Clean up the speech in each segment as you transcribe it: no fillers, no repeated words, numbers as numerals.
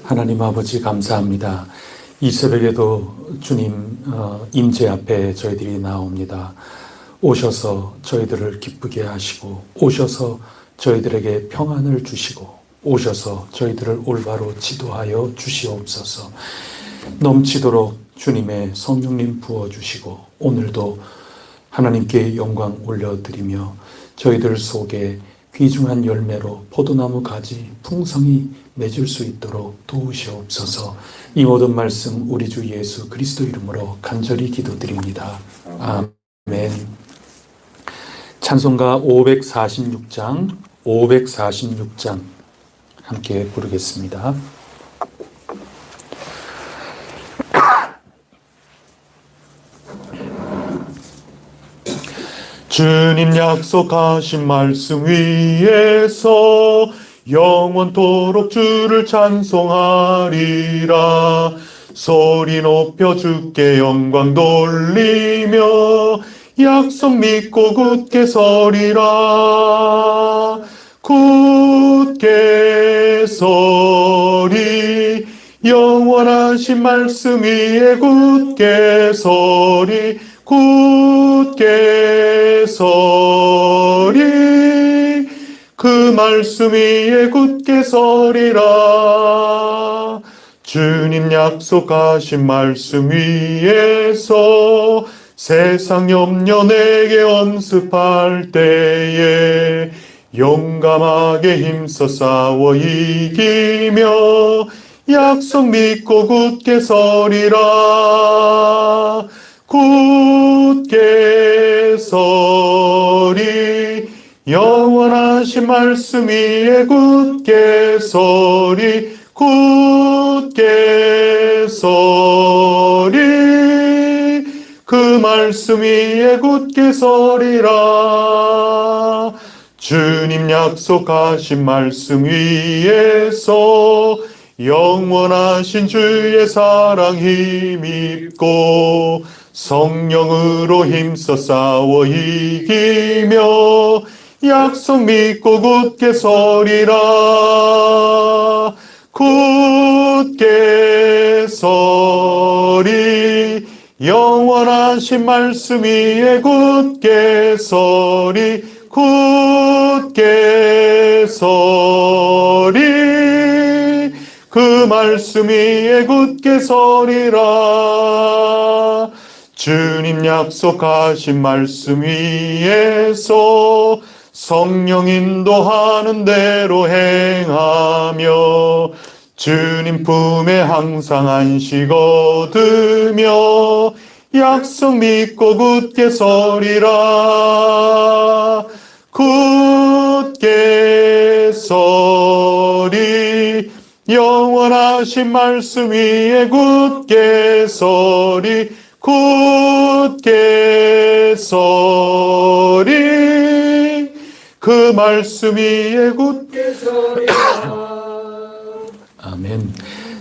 하나님 아버지 감사합니다. 이 새벽에도 주님 임재 앞에 저희들이 나옵니다. 오셔서 저희들을 기쁘게 하시고, 오셔서 저희들에게 평안을 주시고, 오셔서 저희들을 올바로 지도하여 주시옵소서. 넘치도록 주님의 성령님 부어주시고, 오늘도 하나님께 영광 올려드리며 저희들 속에 귀중한 열매로 포도나무 가지 풍성히 맺을 수 있도록 도우시옵소서. 이 모든 말씀 우리 주 예수 그리스도 이름으로 간절히 기도드립니다. 아멘. 찬송가 546장 함께 부르겠습니다. 주님 약속하신 말씀 위에서 영원토록 주를 찬송하리라. 소리 높여 주께 영광 돌리며 약속 믿고 굳게 서리라. 굳게 서리, 영원하신 말씀 위에 굳게 서리. 굳게 서리, 그 말씀 위에 굳게 서리라. 주님 약속하신 말씀 위에서 세상 염려 내게 엄습할 때에 용감하게 힘써 싸워 이기며 약속 믿고 굳게 서리라. 굳게 서리, 영원하신 말씀 위에 굳게 서리. 굳게 서리, 그 말씀 위에 굳게 서리라. 주님 약속하신 말씀 위에서 영원하신 주의 사랑 힘입고 성령으로 힘써 싸워 이기며 약속 믿고 굳게 서리라. 굳게 서리, 영원하신 말씀 위에 굳게 서리. 굳게 서리, 그 말씀 위에 굳게 서리라. 주님 약속하신 말씀 위에서 성령 인도하는 대로 행하며 주님 품에 항상 안식 얻으며 약속 믿고 굳게 서리라. 굳게 서리, 영원하신 말씀 위에 굳게 서리. 굳게 서리, 그 말씀 위에 굳게 서리라. 아멘.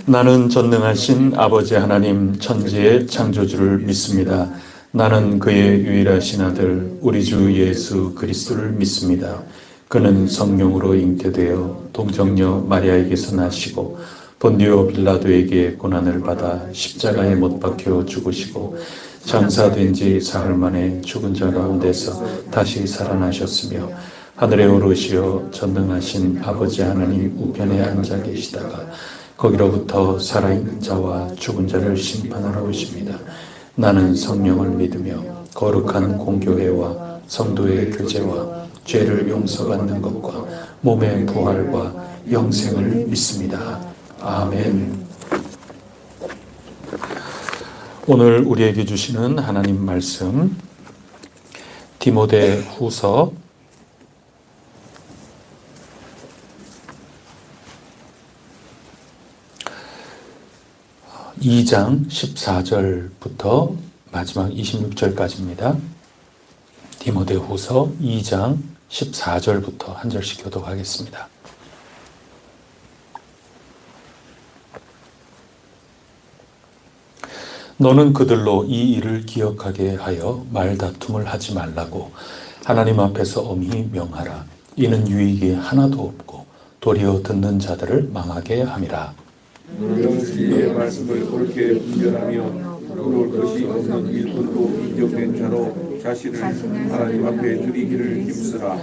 나는 전능하신 아버지 하나님 천지의 창조주를 믿습니다. 나는 그의 유일하신 아들 우리 주 예수 그리스도를 믿습니다. 그는 성령으로 잉태되어 동정녀 마리아에게서 나시고 본디오 빌라도에게 고난을 받아 십자가에 못 박혀 죽으시고 장사된 지 사흘 만에 죽은 자 가운데서 다시 살아나셨으며 하늘에 오르시어 전능하신 아버지 하나님 우편에 앉아 계시다가 거기로부터 살아있는 자와 죽은 자를 심판하러 오십니다. 나는 성령을 믿으며 거룩한 공교회와 성도의 교제와 죄를 용서받는 것과 몸의 부활과 영생을 믿습니다. 아멘. 오늘 우리에게 주시는 하나님 말씀 디모데 후서 2장 14절부터 마지막 26절까지입니다. 디모데 후서 2장 14절부터 한 절씩 교독하겠습니다. 너는 그들로 이 일을 기억하게 하여 말다툼을 하지 말라고 하나님 앞에서 엄히 명하라. 이는 유익이 하나도 없고 도리어 듣는 자들을 망하게 함이라. 너는 진리의 말씀을 옳게 분별하며 의로울 것이 없는 일꾼으로 인정된 자로 자신을 하나님 앞에 드리기를 힘쓰라.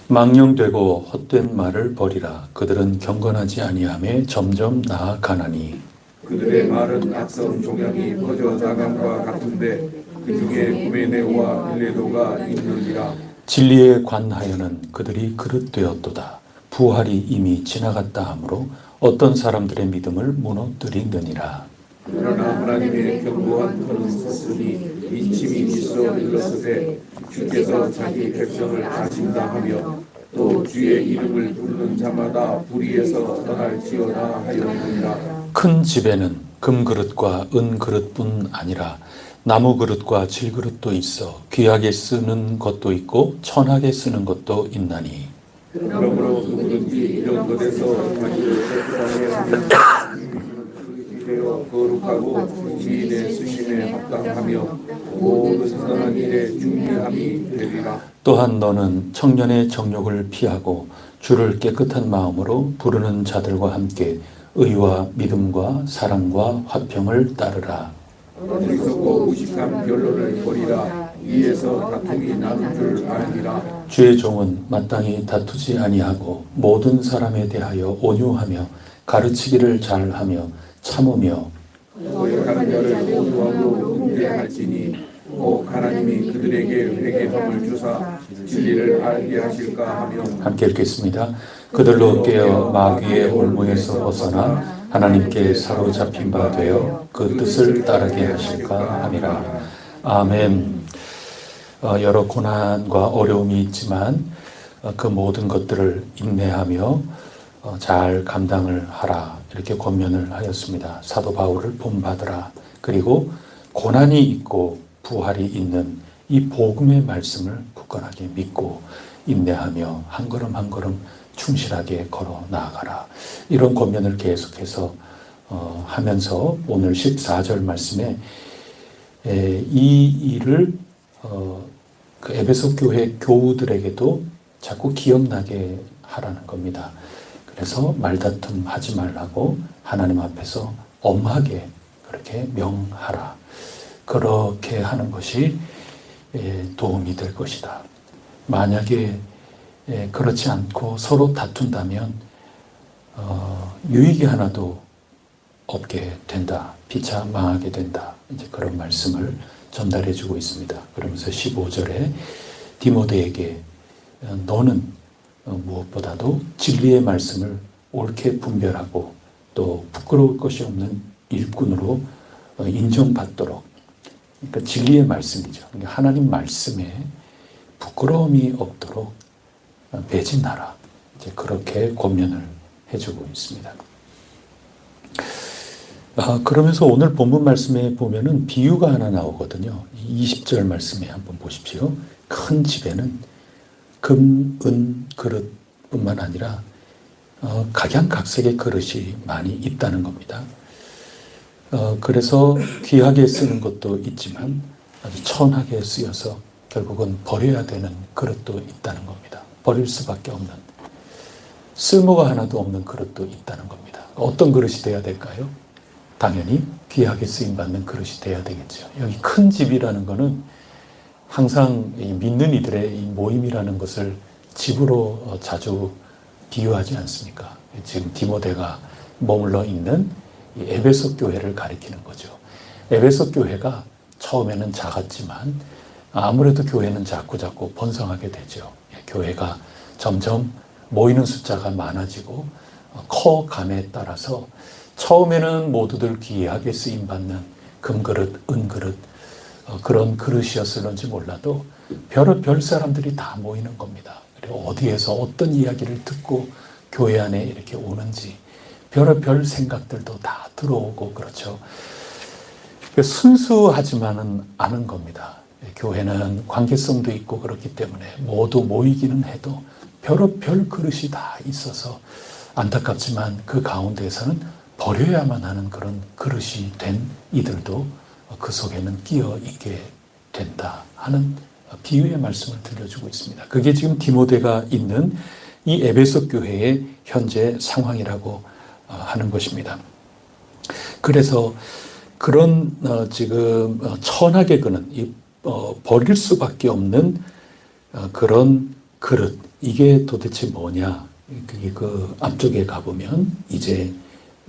망령되고 헛된 말을 버리라. 그들은 경건하지 아니하며 점점 나아가나니. 그들의 말은 악성 종양이 퍼져 나감과 같은데 그 중에 후메네오와 빌레도가 있느니라. 진리에 관하여는 그들이 그릇되었도다. 부활이 이미 지나갔다 하므로 어떤 사람들의 믿음을 무너뜨리느니라. 그러나 하나님의 견고한 터는 섰으니 이침이 있어 일렀으되 주께서 자기 백성을 아신다 하며 또 주의 이름을 부르는 자마다 불의에서 떠날지어다 하였느니라. 큰 집에는 금그릇과 은그릇뿐 아니라 나무그릇과 질그릇도 있어 귀하게 쓰는 것도 있고 천하게 쓰는 것도 있나니. 그러므로 누구든지 이런 것에서 자기를 깨끗하게 하면 그릇이 되어 거룩하고 지인의 쓰심에 합당하며 모든 선한 일에 준비함이 되리라. 또한 너는 청년의 정욕을 피하고 주를 깨끗한 마음으로 부르는 자들과 함께 의와 믿음과 사랑과 화평을 따르라. 어리석고 무식한 변론을 버리라. 이에서 다툼이 나는 줄 알리라. 주의 종은 마땅히 다투지 아니하고 모든 사람에 대하여 온유하며 가르치기를 잘하며 참으며 고역하는 자를 온유함으로 응대할지니 오 하나님이 그들에게 회개함을 주사 진리를 알게 하실까 하며. 함께 읽겠습니다. 그들로 깨어 마귀의 올무에서 벗어나 하나님께 사로잡힌 바 되어 그 뜻을 따르게 하실까 함이라. 아멘. 여러 고난과 어려움이 있지만 그 모든 것들을 인내하며 잘 감당을 하라, 이렇게 권면을 하였습니다. 사도 바울을 본받으라. 그리고 고난이 있고 부활이 있는 이 복음의 말씀을 굳건하게 믿고 인내하며 한 걸음 한 걸음 충실하게 걸어 나아가라. 이런 권면을 계속해서 하면서 오늘 14절 말씀에 이 일을 그 에베소 교회 교우들에게도 자꾸 기억나게 하라는 겁니다. 그래서 말다툼 하지 말라고 하나님 앞에서 엄하게 그렇게 명하라. 그렇게 하는 것이 도움이 될 것이다. 만약에 그렇지 않고 서로 다툰다면 유익이 하나도 없게 된다. 피차 망하게 된다. 이제 그런 말씀을 전달해 주고 있습니다. 그러면서 15절에 디모데에게 너는 무엇보다도 진리의 말씀을 옳게 분별하고 또 부끄러울 것이 없는 일꾼으로 인정받도록, 그러니까 진리의 말씀이죠. 그러니까 하나님 말씀에 부끄러움이 없도록 매진하라. 이제 그렇게 권면을 해주고 있습니다. 그러면서 오늘 본문 말씀에 보면은 비유가 하나 나오거든요. 20절 말씀에 한번 보십시오. 큰 집에는 금, 은 그릇뿐만 아니라 각양각색의 그릇이 많이 있다는 겁니다. 그래서 귀하게 쓰는 것도 있지만 아주 천하게 쓰여서 결국은 버려야 되는 그릇도 있다는 겁니다. 버릴 수밖에 없는, 쓸모가 하나도 없는 그릇도 있다는 겁니다. 어떤 그릇이 돼야 될까요? 당연히 귀하게 쓰임받는 그릇이 돼야 되겠죠. 여기 큰 집이라는 것은 항상 믿는 이들의 이 모임이라는 것을 집으로 자주 비유하지 않습니까? 지금 디모데가 머물러 있는 이 에베소 교회를 가리키는 거죠. 에베소 교회가 처음에는 작았지만 아무래도 교회는 자꾸 번성하게 되죠. 교회가 점점 모이는 숫자가 많아지고 커감에 따라서 처음에는 모두들 귀하게 쓰임받는 금그릇, 은그릇, 그런 그릇이었을런지 몰라도 별의별 사람들이 다 모이는 겁니다. 그리고 어디에서 어떤 이야기를 듣고 교회 안에 이렇게 오는지 별의별 생각들도 다 들어오고 그렇죠. 순수하지만은 않은 겁니다. 교회는 관계성도 있고 그렇기 때문에 모두 모이기는 해도 별의별 그릇이 다 있어서 안타깝지만 그 가운데에서는 버려야만 하는 그런 그릇이 된 이들도 그 속에는 끼어 있게 된다 하는 비유의 말씀을 들려주고 있습니다. 그게 지금 디모데가 있는 이 에베소 교회의 현재 상황이라고 하는 것입니다. 그래서 그런 지금 천하게 그는 버릴 수밖에 없는 그런 그릇, 이게 도대체 뭐냐? 그게 그 앞쪽에 가보면 이제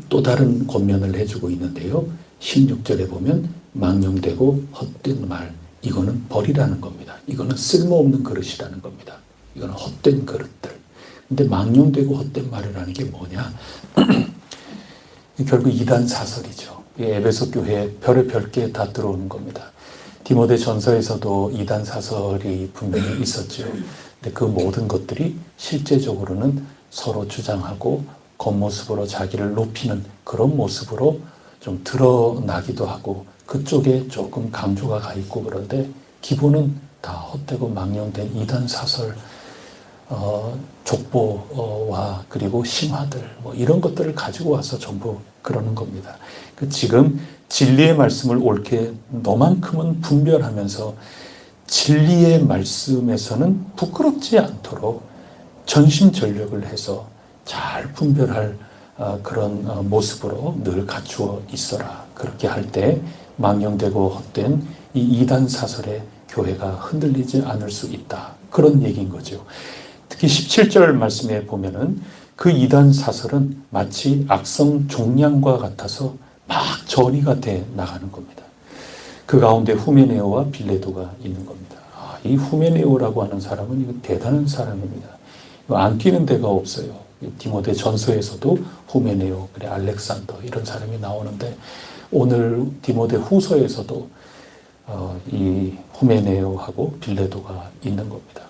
또 다른 권면을 해주고 있는데요. 16절에 보면 망령되고 헛된 말, 이거는 버리라는 겁니다. 이거는 쓸모없는 그릇이라는 겁니다. 이거는 헛된 그릇들. 근데 망령되고 헛된 말이라는 게 뭐냐? 결국 이단 사설이죠. 에베소 교회에 별의별 게 다 들어오는 겁니다. 디모데 전서에서도 이단 사설이 분명히 있었죠. 근데 그 모든 것들이 실제적으로는 서로 주장하고 겉모습으로 자기를 높이는 그런 모습으로 좀 드러나기도 하고 그쪽에 조금 강조가 가 있고 그런데 기본은 다 헛되고 망령된 이단 사설, 족보와 그리고 신화들 뭐 이런 것들을 가지고 와서 전부 그러는 겁니다. 지금 진리의 말씀을 옳게 너만큼은 분별하면서 진리의 말씀에서는 부끄럽지 않도록 전심전력을 해서 잘 분별할 그런 모습으로 늘 갖추어 있어라. 그렇게 할 때 망령되고 헛된 이 이단 사설의 교회가 흔들리지 않을 수 있다. 그런 얘기인 거죠. 특히 17절 말씀에 보면은 그 이단 사설은 마치 악성 종량과 같아서 막 전이가 돼 나가는 겁니다. 그 가운데 후메네오와 빌레도가 있는 겁니다. 이 후메네오라고 하는 사람은 이거 대단한 사람입니다. 안 뛰는 데가 없어요. 디모데 전서에서도 후메네오, 그래 알렉산더 이런 사람이 나오는데 오늘 디모데 후서에서도 이 후메네오하고 빌레도가 있는 겁니다.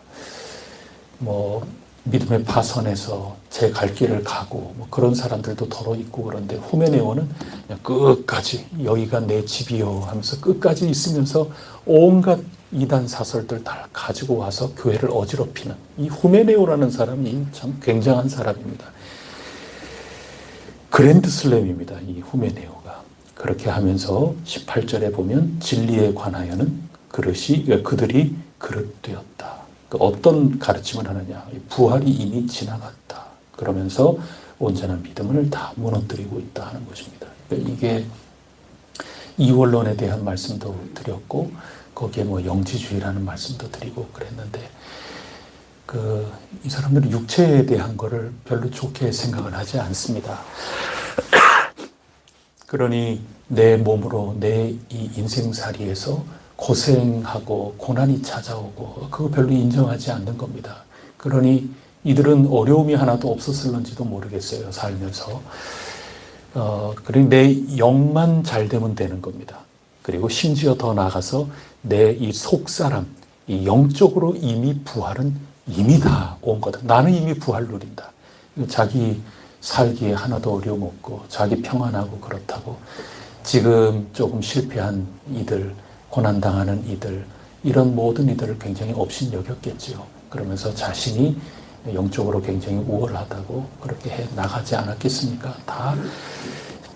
뭐 믿음의 파선에서 제 갈 길을 가고 뭐 그런 사람들도 더러 있고 그런데 후메네오는 그냥 끝까지 여기가 내 집이요 하면서 끝까지 있으면서 온갖 이단 사설들 다 가지고 와서 교회를 어지럽히는 이 후메네오라는 사람이 참 굉장한 사람입니다. 그랜드 슬램입니다. 이 후메네오가. 그렇게 하면서 18절에 보면 진리에 관하여는 그들이 그릇되었다. 어떤 가르침을 하느냐. 부활이 이미 지나갔다. 그러면서 온전한 믿음을 다 무너뜨리고 있다 하는 것입니다. 이게 이원론에 대한 말씀도 드렸고 거기에 뭐 영지주의라는 말씀도 드리고 그랬는데 이 사람들은 육체에 대한 거를 별로 좋게 생각을 하지 않습니다. 그러니 내 몸으로 내 이 인생살이에서 고생하고 고난이 찾아오고 그거 별로 인정하지 않는 겁니다. 그러니 이들은 어려움이 하나도 없었을런지도 모르겠어요. 살면서. 그러니 내 영만 잘 되면 되는 겁니다. 그리고 심지어 더 나아가서 내 이 속사람, 이 영적으로 이미 부활은 이미 다 온 거다. 나는 이미 부활 누린다. 자기 살기에 하나도 어려움 없고 자기 평안하고 그렇다고 지금 조금 실패한 이들, 고난당하는 이들, 이런 모든 이들을 굉장히 업신여겼겠죠. 그러면서 자신이 영적으로 굉장히 우월하다고 그렇게 해 나가지 않았겠습니까? 다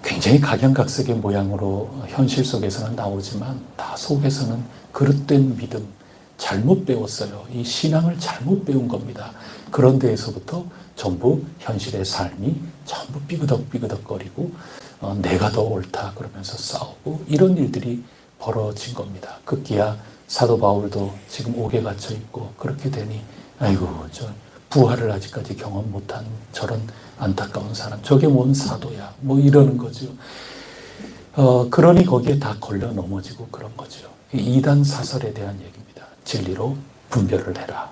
굉장히 각양각색의 모양으로 현실 속에서는 나오지만 다 속에서는 그릇된 믿음, 잘못 배웠어요. 이 신앙을 잘못 배운 겁니다. 그런 데에서부터 전부 현실의 삶이 전부 삐그덕삐그덕거리고 내가 더 옳다 그러면서 싸우고 이런 일들이 벌어진 겁니다. 급기야 사도 바울도 지금 옥에 갇혀 있고 그렇게 되니 아이고 저 부활을 아직까지 경험 못한 저런 안타까운 사람 저게 뭔 사도야 뭐 이러는 거죠. 그러니 거기에 다 걸려 넘어지고 그런 거죠. 이단 사설에 대한 얘기입니다. 진리로 분별을 해라.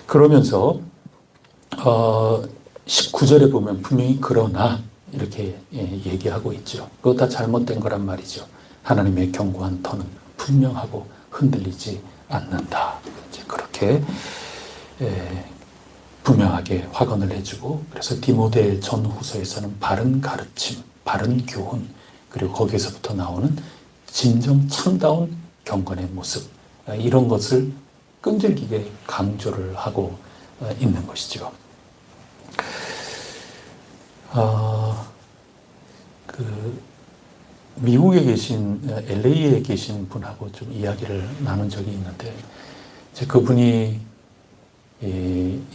그러면서 19절에 보면 분명히 그러나 이렇게 얘기하고 있죠. 그거 다 잘못된 거란 말이죠. 하나님의 견고한 터는 분명하고 흔들리지 않는다. 이제 그렇게 분명하게 확언을 해주고 그래서 디모데 전후서에서는 바른 가르침, 바른 교훈 그리고 거기에서부터 나오는 진정 참다운 경건의 모습 이런 것을 끈질기게 강조를 하고 있는 것이죠. 미국에 계신 LA에 계신 분하고 좀 이야기를 나눈 적이 있는데 이제 그분이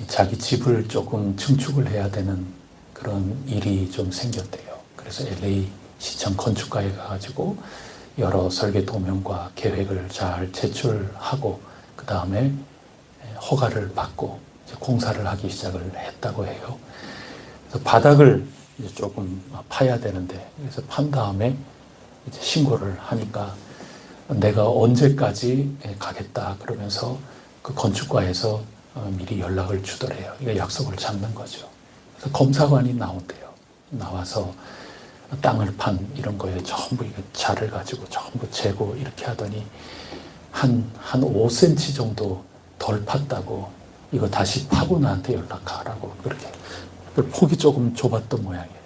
자기 집을 조금 증축을 해야 되는 그런 일이 좀 생겼대요. 그래서 LA 시청 건축가에 가가지고 여러 설계 도면과 계획을 잘 제출하고 그 다음에 허가를 받고 이제 공사를 하기 시작을 했다고 해요. 그래서 바닥을 이제 조금 파야 되는데 그래서 판 다음에 이제 신고를 하니까 내가 언제까지 가겠다 그러면서 그 건축과에서 미리 연락을 주더래요. 이거 약속을 잡는 거죠. 그래서 검사관이 나온대요. 나와서 땅을 판 이런 거에 전부 이거 자를 가지고 전부 재고 이렇게 하더니 한 5cm 정도 덜 팠다고 이거 다시 파고 나한테 연락하라고 그렇게 폭이 조금 좁았던 모양이에요.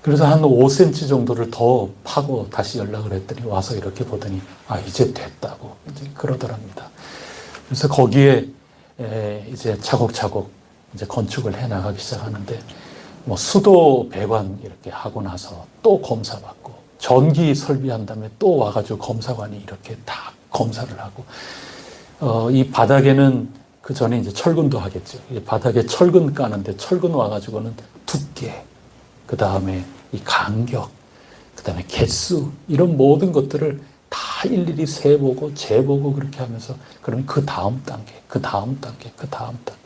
그래서 한 5cm 정도를 더 파고 다시 연락을 했더니 와서 이렇게 보더니 이제 됐다고 이제 그러더랍니다. 그래서 거기에 이제 차곡차곡 이제 건축을 해 나가기 시작하는데 뭐 수도 배관 이렇게 하고 나서 또 검사받고 전기 설비한 다음에 또 와가지고 검사관이 이렇게 다 검사를 하고 이 바닥에는 그 전에 이제 철근도 하겠죠. 이 바닥에 철근 까는데 철근 와가지고는 두께, 그 다음에 이 간격, 그 다음에 개수 이런 모든 것들을 다 일일이 세보고 재보고 그렇게 하면서 그러면 그 다음 단계, 그 다음 단계, 그 다음 단계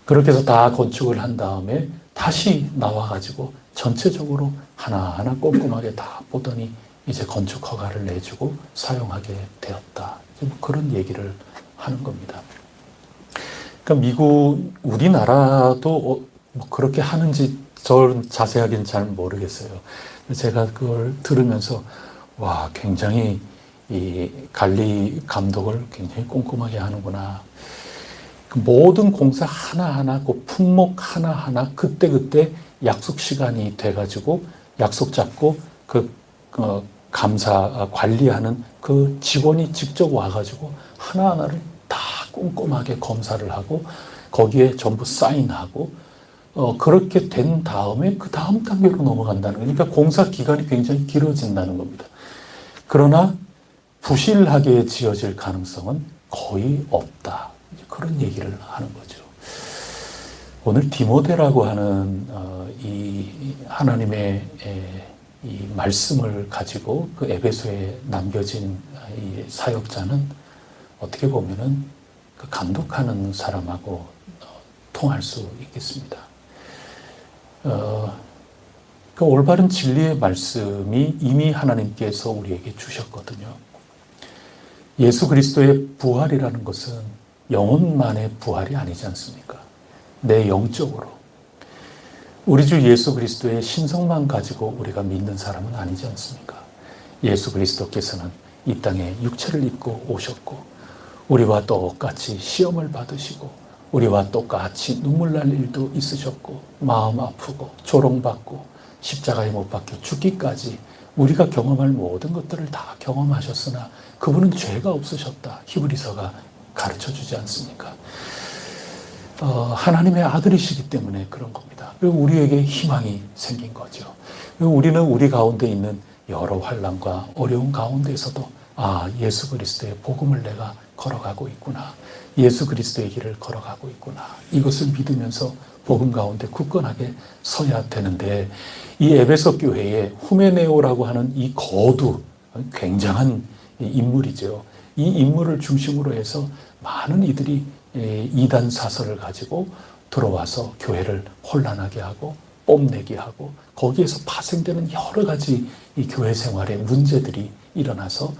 그렇게 해서 다 건축을 한 다음에 다시 나와가지고 전체적으로 하나하나 꼼꼼하게 다 보더니 이제 건축 허가를 내주고 사용하게 되었다. 뭐 그런 얘기를 하는 겁니다. 그러니까 미국, 우리나라도 뭐 그렇게 하는지 저는 자세하게는 잘 모르겠어요. 제가 그걸 들으면서 와, 굉장히 이 관리 감독을 굉장히 꼼꼼하게 하는구나. 그 모든 공사 하나하나, 그 품목 하나하나 그때그때 약속 시간이 돼가지고 약속 잡고 감사, 관리하는 그 직원이 직접 와가지고 하나하나를 다 꼼꼼하게 검사를 하고 거기에 전부 사인하고 그렇게 된 다음에 그 다음 단계로 넘어간다는 거니까 그러니까 공사 기간이 굉장히 길어진다는 겁니다. 그러나 부실하게 지어질 가능성은 거의 없다. 그런 얘기를 하는 거죠. 오늘 디모데라고 하는 이 하나님의 이 말씀을 가지고 그 에베소에 남겨진 이 사역자는 어떻게 보면은 그 감독하는 사람하고 통할 수 있겠습니다. 그 올바른 진리의 말씀이 이미 하나님께서 우리에게 주셨거든요. 예수 그리스도의 부활이라는 것은 영혼만의 부활이 아니지 않습니까? 내 영적으로. 우리 주 예수 그리스도의 신성만 가지고 우리가 믿는 사람은 아니지 않습니까? 예수 그리스도께서는 이 땅에 육체를 입고 오셨고 우리와 똑같이 시험을 받으시고 우리와 똑같이 눈물 날 일도 있으셨고 마음 아프고 조롱받고 십자가에 못 박혀 죽기까지 우리가 경험할 모든 것들을 다 경험하셨으나 그분은 죄가 없으셨다. 히브리서가 가르쳐주지 않습니까? 하나님의 아들이시기 때문에 그런 겁니다. 그리고 우리에게 희망이 생긴 거죠. 그리고 우리는 우리 가운데 있는 여러 환난과 어려운 가운데에서도 예수 그리스도의 복음을 내가 걸어가고 있구나. 예수 그리스도의 길을 걸어가고 있구나. 이것을 믿으면서 복음 가운데 굳건하게 서야 되는데 이 에베소 교회에 후메네오라고 하는 이 거두 굉장한 인물이죠. 이 인물을 중심으로 해서 많은 이들이 이단 사설을 가지고 들어와서 교회를 혼란하게 하고 뽐내게 하고 거기에서 파생되는 여러 가지 이 교회 생활의 문제들이 일어나서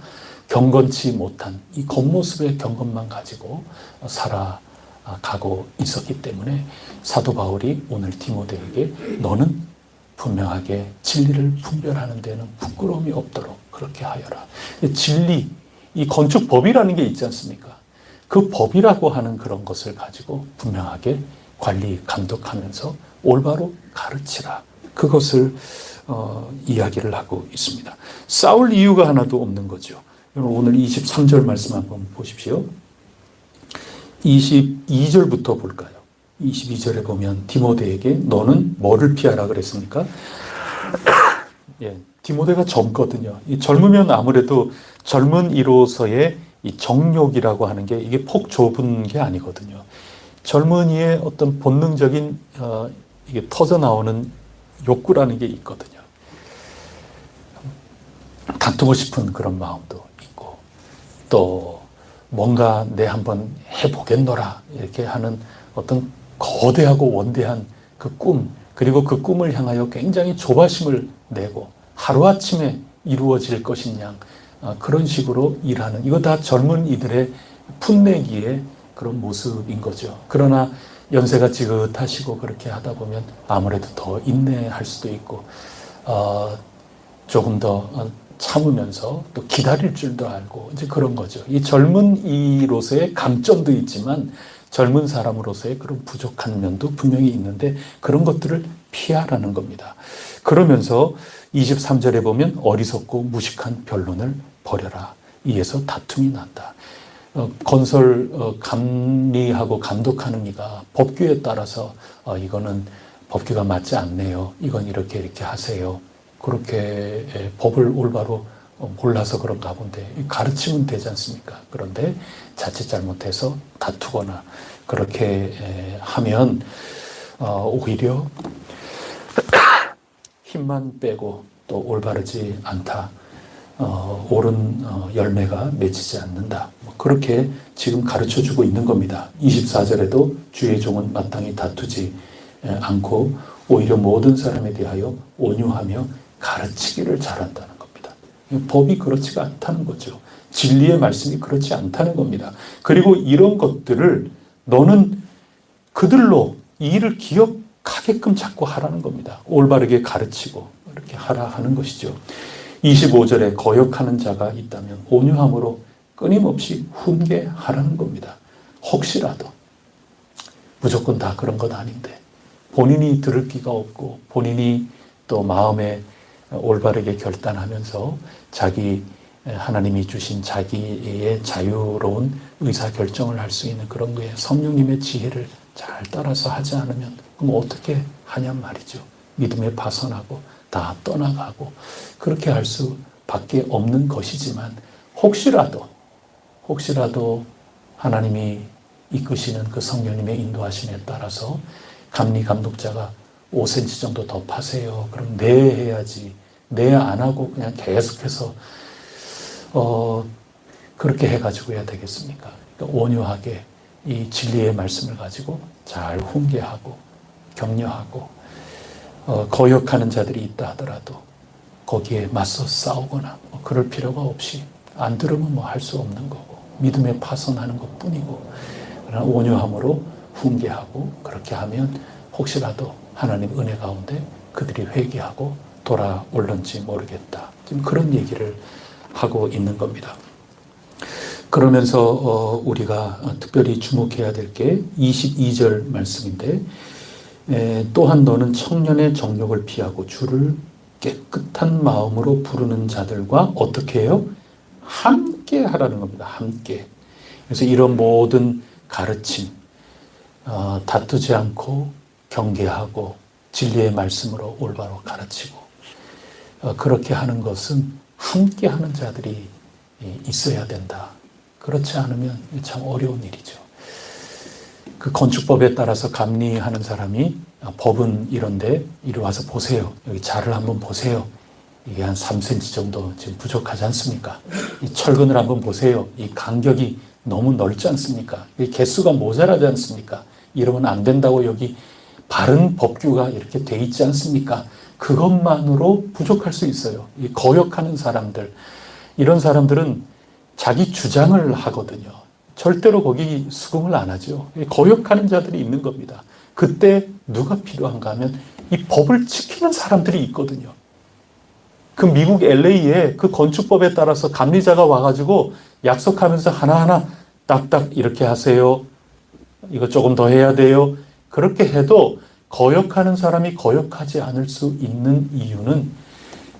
경건치 못한 이 겉모습의 경건만 가지고 살아가고 있었기 때문에 사도 바울이 오늘 디모데에게 너는 분명하게 진리를 분별하는 데는 부끄러움이 없도록 그렇게 하여라. 진리, 이 건축법이라는 게 있지 않습니까? 그 법이라고 하는 그런 것을 가지고 분명하게 관리, 감독하면서 올바로 가르치라. 그것을 이야기를 하고 있습니다. 싸울 이유가 하나도 없는 거죠. 오늘 23절 말씀 한번 보십시오. 22절부터 볼까요? 22절에 보면 디모데에게 너는 뭐를 피하라 그랬습니까? 디모데가 젊거든요. 이 젊으면 아무래도 젊은이로서의 이 정욕이라고 하는 게 이게 폭 좁은 게 아니거든요. 젊은이의 어떤 본능적인 이게 터져 나오는 욕구라는 게 있거든요. 다투고 싶은 그런 마음도 있고, 또 뭔가 내 한번 해보겠노라 이렇게 하는 어떤 거대하고 원대한 그 꿈, 그리고 그 꿈을 향하여 굉장히 조바심을 내고 하루아침에 이루어질 것인 양 그런 식으로 일하는, 이거 다 젊은 이들의 풋내기의 그런 모습인 거죠. 그러나 연세가 지긋하시고 그렇게 하다 보면 아무래도 더 인내할 수도 있고 조금 더 참으면서 또 기다릴 줄도 알고 이제 그런 거죠. 이 젊은이로서의 강점도 있지만 젊은 사람으로서의 그런 부족한 면도 분명히 있는데 그런 것들을 피하라는 겁니다. 그러면서 23절에 보면 어리석고 무식한 변론을 버려라. 이에서 다툼이 난다. 건설 감리하고 감독하는 이가 법규에 따라서 이거는 법규가 맞지 않네요. 이건 이렇게 하세요. 그렇게 법을 올바로 몰라서 그런가 본데 가르치면 되지 않습니까? 그런데 자칫 잘못해서 다투거나 그렇게 하면 오히려 힘만 빼고 또 올바르지 않다. 옳은 열매가 맺히지 않는다. 그렇게 지금 가르쳐주고 있는 겁니다. 24절에도 주의 종은 마땅히 다투지 않고 오히려 모든 사람에 대하여 온유하며 가르치기를 잘한다는 겁니다. 법이 그렇지가 않다는 거죠. 진리의 말씀이 그렇지 않다는 겁니다. 그리고 이런 것들을 너는 그들로 이 일을 기억하게끔 자꾸 하라는 겁니다. 올바르게 가르치고 이렇게 하라 하는 것이죠. 25절에 거역하는 자가 있다면 온유함으로 끊임없이 훈계하라는 겁니다. 혹시라도 무조건 다 그런 것 아닌데 본인이 들을 기가 없고 본인이 또 마음에 올바르게 결단하면서 자기 하나님이 주신 자기의 자유로운 의사결정을 할 수 있는 그런 거에 성령님의 지혜를 잘 따라서 하지 않으면 그럼 어떻게 하냔 말이죠. 믿음에 파선하고 다 떠나가고 그렇게 할 수밖에 없는 것이지만 혹시라도 하나님이 이끄시는 그 성령님의 인도하심에 따라서 감리 감독자가 5cm 정도 더 파세요. 그럼 네 해야지. 네 안 하고 그냥 계속해서 그렇게 해가지고 해야 되겠습니까? 그러니까 온유하게 이 진리의 말씀을 가지고 잘 훈계하고 격려하고 거역하는 자들이 있다 하더라도 거기에 맞서 싸우거나 그럴 필요가 없이 안 들으면 뭐 할 수 없는 거고 믿음에 파선하는 것 뿐이고 그러나 온유함으로 훈계하고 그렇게 하면 혹시라도 하나님 은혜 가운데 그들이 회개하고 돌아올는지 모르겠다. 지금 그런 얘기를 하고 있는 겁니다. 그러면서 우리가 특별히 주목해야 될 게 22절 말씀인데 또한 너는 청년의 정욕을 피하고 주를 깨끗한 마음으로 부르는 자들과 어떻게 해요? 함께 하라는 겁니다. 함께. 그래서 이런 모든 가르침, 다투지 않고 경계하고 진리의 말씀으로 올바로 가르치고 그렇게 하는 것은 함께 하는 자들이 있어야 된다. 그렇지 않으면 참 어려운 일이죠. 그 건축법에 따라서 감리하는 사람이 법은 이런데 이리 와서 보세요. 여기 자를 한번 보세요. 이게 한 3cm 정도 지금 부족하지 않습니까? 이 철근을 한번 보세요. 이 간격이 너무 넓지 않습니까? 이 개수가 모자라지 않습니까? 이러면 안 된다고 여기 바른 법규가 이렇게 돼 있지 않습니까? 그것만으로 부족할 수 있어요. 이 거역하는 사람들, 이런 사람들은 자기 주장을 하거든요. 절대로 거기 수긍을 안 하죠. 거역하는 자들이 있는 겁니다. 그때 누가 필요한가 하면 이 법을 지키는 사람들이 있거든요. 그 미국 LA에 그 건축법에 따라서 감리자가 와가지고 약속하면서 하나하나 딱딱 이렇게 하세요. 이거 조금 더 해야 돼요. 그렇게 해도 거역하는 사람이 거역하지 않을 수 있는 이유는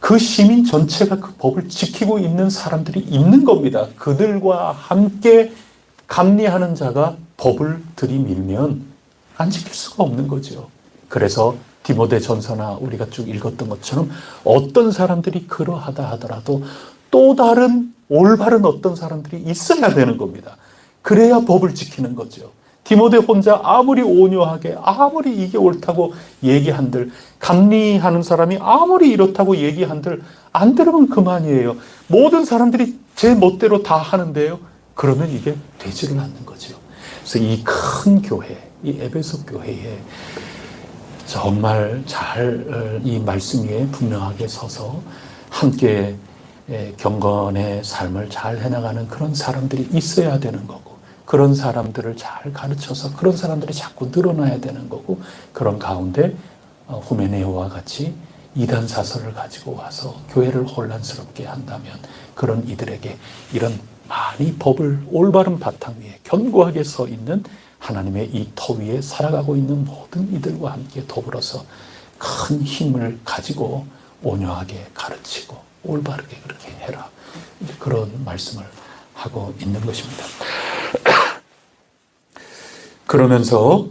그 시민 전체가 그 법을 지키고 있는 사람들이 있는 겁니다. 그들과 함께 감리하는 자가 법을 들이밀면 안 지킬 수가 없는 거죠. 그래서 디모데 전서나 우리가 쭉 읽었던 것처럼 어떤 사람들이 그러하다 하더라도 또 다른 올바른 어떤 사람들이 있어야 되는 겁니다. 그래야 법을 지키는 거죠. 디모데 혼자 아무리 온유하게 아무리 이게 옳다고 얘기한들, 감리하는 사람이 아무리 이렇다고 얘기한들 안 들으면 그만이에요. 모든 사람들이 제 멋대로 다 하는데요. 그러면 이게 되지를 않는 거죠. 그래서 이 큰 교회, 이 에베소 교회에 정말 잘 이 말씀 위에 분명하게 서서 함께 경건의 삶을 잘 해나가는 그런 사람들이 있어야 되는 거고, 그런 사람들을 잘 가르쳐서 그런 사람들이 자꾸 늘어나야 되는 거고, 그런 가운데 후메네오와 같이 이단 사설을 가지고 와서 교회를 혼란스럽게 한다면 그런 이들에게 이런 많이 법을 올바른 바탕 위에 견고하게 서 있는 하나님의 이 터 위에 살아가고 있는 모든 이들과 함께 더불어서 큰 힘을 가지고 온유하게 가르치고 올바르게 그렇게 해라. 그런 말씀을 하고 있는 것입니다. 그러면서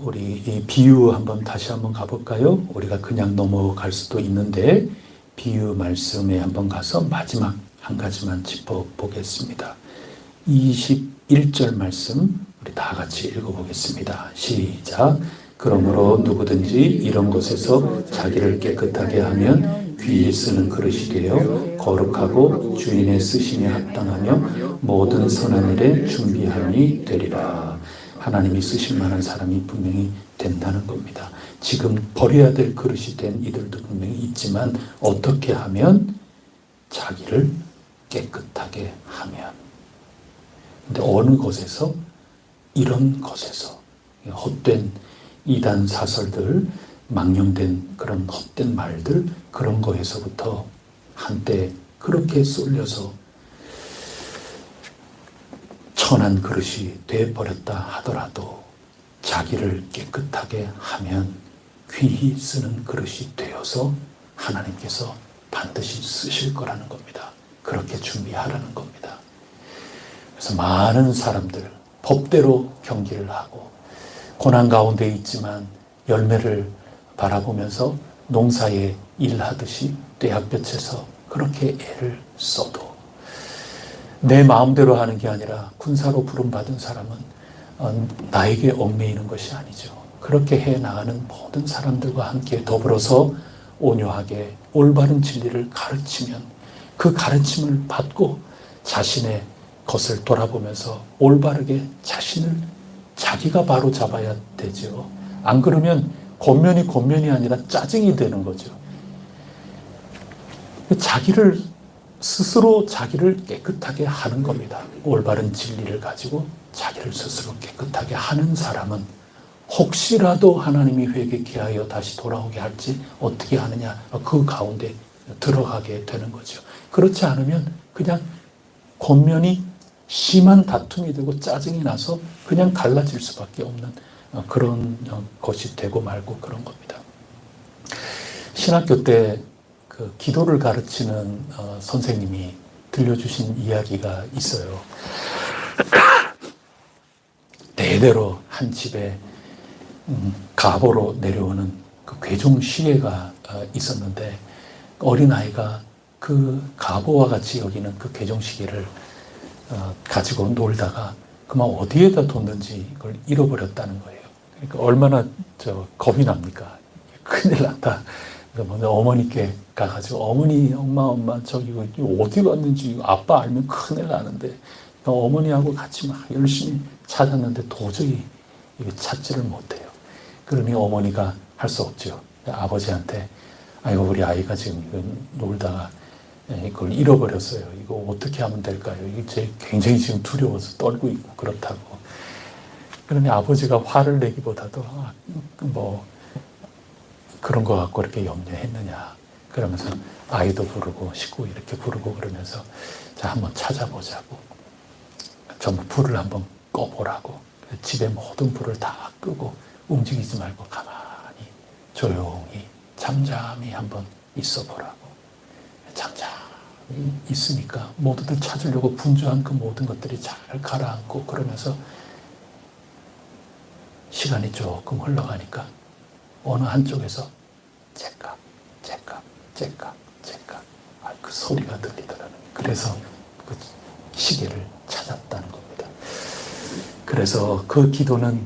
우리 이 비유 한번 다시 한번 가볼까요? 우리가 그냥 넘어갈 수도 있는데 비유 말씀에 한번 가서 마지막 한 가지만 짚어보겠습니다. 21절 말씀 우리 다 같이 읽어보겠습니다. 시작. 그러므로 누구든지 이런 것에서 자기를 깨끗하게 하면 귀히 쓰는 그릇이 되어 거룩하고 주인의 쓰심에 합당하며 모든 선한 일에 준비함이 되리라. 하나님이 쓰실 만한 사람이 분명히 된다는 겁니다. 지금 버려야 될 그릇이 된 이들도 분명히 있지만 어떻게 하면 자기를 깨끗하게 하면. 근데 어느 것에서? 이런 것에서. 헛된 이단 사설들, 망령된 그런 헛된 말들, 그런 거에서부터 한때 그렇게 쏠려서 천한 그릇이 되어버렸다 하더라도 자기를 깨끗하게 하면 귀히 쓰는 그릇이 되어서 하나님께서 반드시 쓰실 거라는 겁니다. 그렇게 준비하라는 겁니다. 그래서 많은 사람들 법대로 경기를 하고 고난 가운데 있지만 열매를 바라보면서 농사에 일하듯이 떼약볕에서 그렇게 애를 써도 내 마음대로 하는 게 아니라 군사로 부름받은 사람은 나에게 얽매이는 것이 아니죠. 그렇게 해나가는 모든 사람들과 함께 더불어서 온유하게 올바른 진리를 가르치면 그 가르침을 받고 자신의 것을 돌아보면서 올바르게 자기가 바로 잡아야 되죠. 안 그러면 권면이 아니라 짜증이 되는 거죠. 스스로 자기를 깨끗하게 하는 겁니다. 올바른 진리를 가지고 자기를 스스로 깨끗하게 하는 사람은 혹시라도 하나님이 회개케 하여 다시 돌아오게 할지 어떻게 하느냐, 그 가운데 들어가게 되는 거죠. 그렇지 않으면 그냥 권면이 심한 다툼이 되고 짜증이 나서 그냥 갈라질 수밖에 없는 그런 것이 되고 말고 그런 겁니다. 신학교 때 그 기도를 가르치는 선생님이 들려주신 이야기가 있어요. 대대로 한 집에 가보로 내려오는 그 괴종 시계가 있었는데 어린아이가 그 가보와 같이 여기는 그 괴종 시계를 가지고 놀다가 그만 어디에다 뒀는지 이걸 잃어버렸다는 거예요. 그러니까 얼마나 겁이 납니까? 큰일 났다. 그래서 어머니께 가가지고 엄마 저기 어디 갔는지 아빠 알면 큰일 나는데 어머니하고 같이 막 열심히 찾았는데 도저히 찾지를 못해요. 그러니 어머니가 할 수 없죠. 아버지한테 아이고 우리 아이가 지금 이거 놀다가 이걸 잃어버렸어요. 이거 어떻게 하면 될까요? 이게 굉장히 지금 두려워서 떨고 있고 그렇다고. 그러니 아버지가 화를 내기보다도 그런 거 갖고 이렇게 염려했느냐. 그러면서 아이도 부르고 식구 이렇게 부르고 그러면서 자 한번 찾아보자고. 전부 불을 한번 꺼보라고. 집에 모든 불을 다 끄고 움직이지 말고 가만히 조용히 잠잠히 한번 있어보라고. 잠잠히 있으니까 모두들 찾으려고 분주한 그 모든 것들이 잘 가라앉고 그러면서 시간이 조금 흘러가니까 어느 한쪽에서 째깍 그 소리가 들리더라고요. 그래서 그 시계를 찾았다는 겁니다. 그래서 그 기도는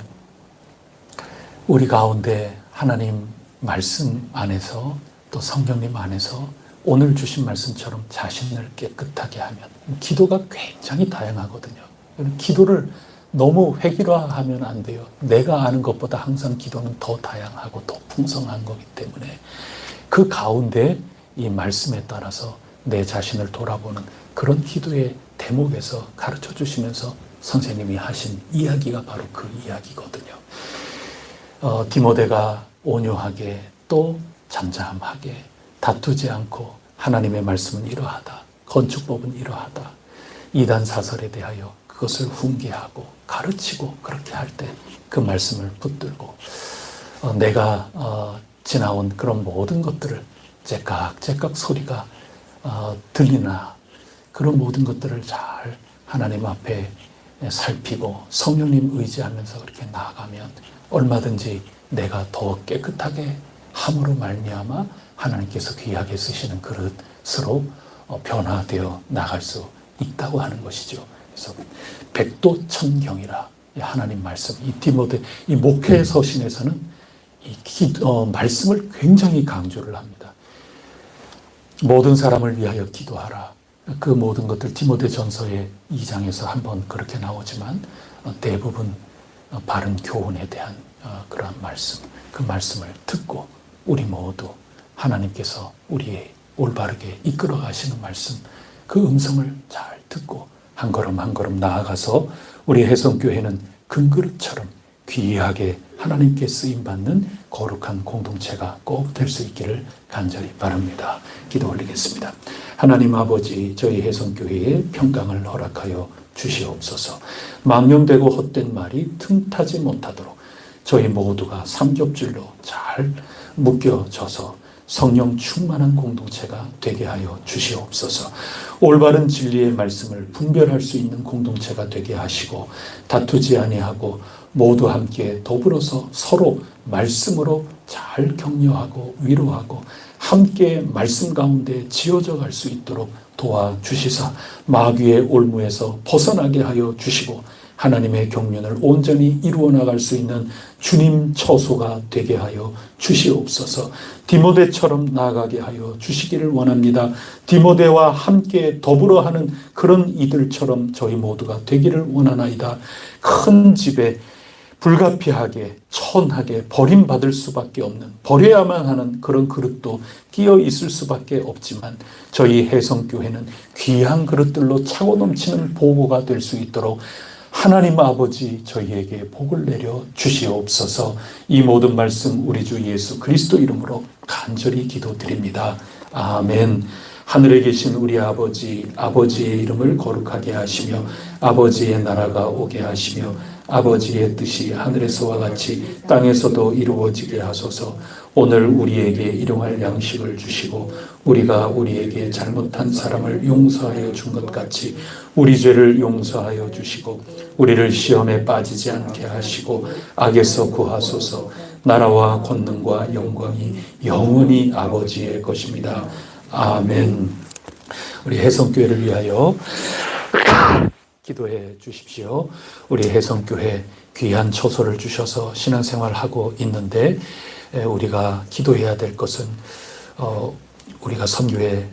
우리 가운데 하나님 말씀 안에서 또 성령님 안에서 오늘 주신 말씀처럼 자신을 깨끗하게 하면, 기도가 굉장히 다양하거든요. 기도를 너무 획일화하면 안 돼요. 내가 아는 것보다 항상 기도는 더 다양하고 더 풍성한 거기 때문에 그 가운데 이 말씀에 따라서 내 자신을 돌아보는 그런 기도의 대목에서 가르쳐 주시면서 선생님이 하신 이야기가 바로 그 이야기거든요. 디모데가 온유하게 또 잠잠하게 다투지 않고 하나님의 말씀은 이러하다, 건축법은 이러하다, 이단사설에 대하여 그것을 훈계하고 가르치고 그렇게 할 때 그 말씀을 붙들고 내가 지나온 그런 모든 것들을 째깍째깍 소리가 들리나 그런 모든 것들을 잘 하나님 앞에 살피고 성령님 의지하면서 그렇게 나아가면 얼마든지 내가 더 깨끗하게 함으로 말미암아 하나님께서 귀하게 쓰시는 그릇으로 변화되어 나갈 수 있다고 하는 것이죠. 그래서 백도천경이라 하나님 말씀, 이 디모데 이 목회 서신에서는 말씀을 굉장히 강조를 합니다. 모든 사람을 위하여 기도하라. 그 모든 것들 디모데 전서의 2장에서 한번 그렇게 나오지만 대부분 바른 교훈에 대한 그런 말씀, 그 말씀을 듣고 우리 모두 하나님께서 우리의 올바르게 이끌어 가시는 말씀, 그 음성을 잘 듣고 한 걸음 한 걸음 나아가서 우리 혜성교회는 금그릇처럼 귀하게 하나님께 쓰임받는 거룩한 공동체가 꼭 될 수 있기를 간절히 바랍니다. 기도 올리겠습니다. 하나님 아버지, 저희 혜성교회에 평강을 허락하여 주시옵소서. 망령되고 헛된 말이 틈타지 못하도록 저희 모두가 삼겹줄로 잘 묶여져서 성령 충만한 공동체가 되게 하여 주시옵소서. 올바른 진리의 말씀을 분별할 수 있는 공동체가 되게 하시고 다투지 아니하고 모두 함께 더불어서 서로 말씀으로 잘 격려하고 위로하고 함께 말씀 가운데 지어져 갈 수 있도록 도와주시사 마귀의 올무에서 벗어나게 하여 주시고 하나님의 경륜을 온전히 이루어 나갈 수 있는 주님 처소가 되게 하여 주시옵소서. 디모데처럼 나아가게 하여 주시기를 원합니다. 디모데와 함께 더불어 하는 그런 이들처럼 저희 모두가 되기를 원하나이다. 큰 집에 불가피하게 천하게 버림받을 수밖에 없는, 버려야만 하는 그런 그릇도 끼어 있을 수밖에 없지만 저희 혜성교회는 귀한 그릇들로 차고 넘치는 보고가 될 수 있도록 하나님 아버지 저희에게 복을 내려 주시옵소서. 이 모든 말씀 우리 주 예수 그리스도 이름으로 간절히 기도드립니다. 아멘. 하늘에 계신 우리 아버지, 아버지의 이름을 거룩하게 하시며 아버지의 나라가 오게 하시며 아버지의 뜻이 하늘에서와 같이 땅에서도 이루어지게 하소서. 오늘 우리에게 일용할 양식을 주시고 우리가 우리에게 잘못한 사람을 용서하여 준 것 같이 우리 죄를 용서하여 주시고 우리를 시험에 빠지지 않게 하시고 악에서 구하소서. 나라와 권능과 영광이 영원히 아버지의 것입니다. 아멘. 우리 혜성교회를 위하여 기도해 주십시오. 우리 혜성교회 귀한 처소를 주셔서 신앙생활하고 있는데 우리가 기도해야 될 것은 우리가 선교의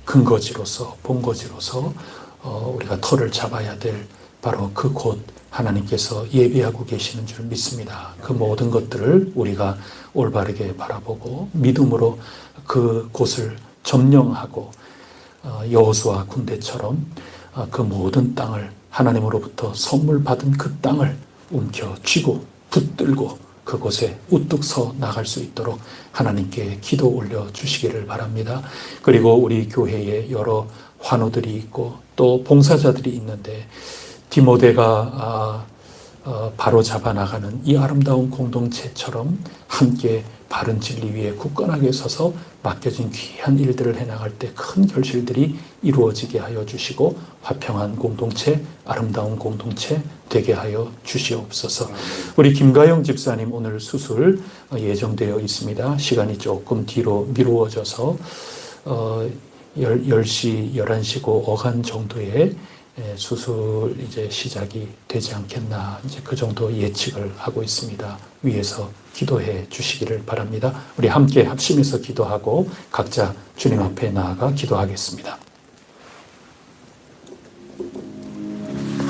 근거지로서 본거지로서 우리가 터를 잡아야 될 바로 그 곳 하나님께서 예비하고 계시는 줄 믿습니다. 그 모든 것들을 우리가 올바르게 바라보고 믿음으로 그 곳을 점령하고 여호수아 군대처럼 그 모든 땅을 하나님으로부터 선물 받은 그 땅을 움켜쥐고 붙들고 그곳에 우뚝 서 나갈 수 있도록 하나님께 기도 올려 주시기를 바랍니다. 그리고 우리 교회에 여러 환우들이 있고 또 봉사자들이 있는데 디모데가 바로 잡아 나가는 이 아름다운 공동체처럼 함께 바른 진리 위에 굳건하게 서서 맡겨진 귀한 일들을 해나갈 때 큰 결실들이 이루어지게 하여 주시고 화평한 공동체, 아름다운 공동체 되게 하여 주시옵소서. 우리 김가영 집사님 오늘 수술 예정되어 있습니다. 시간이 조금 뒤로 미루어져서 10시, 11시고 어간 정도에 수술 이제 시작이 되지 않겠나 이제 그 정도 예측을 하고 있습니다. 위에서 기도해 주시기를 바랍니다. 우리 함께 합심해서 기도하고 각자 주님 앞에 나아가 기도하겠습니다.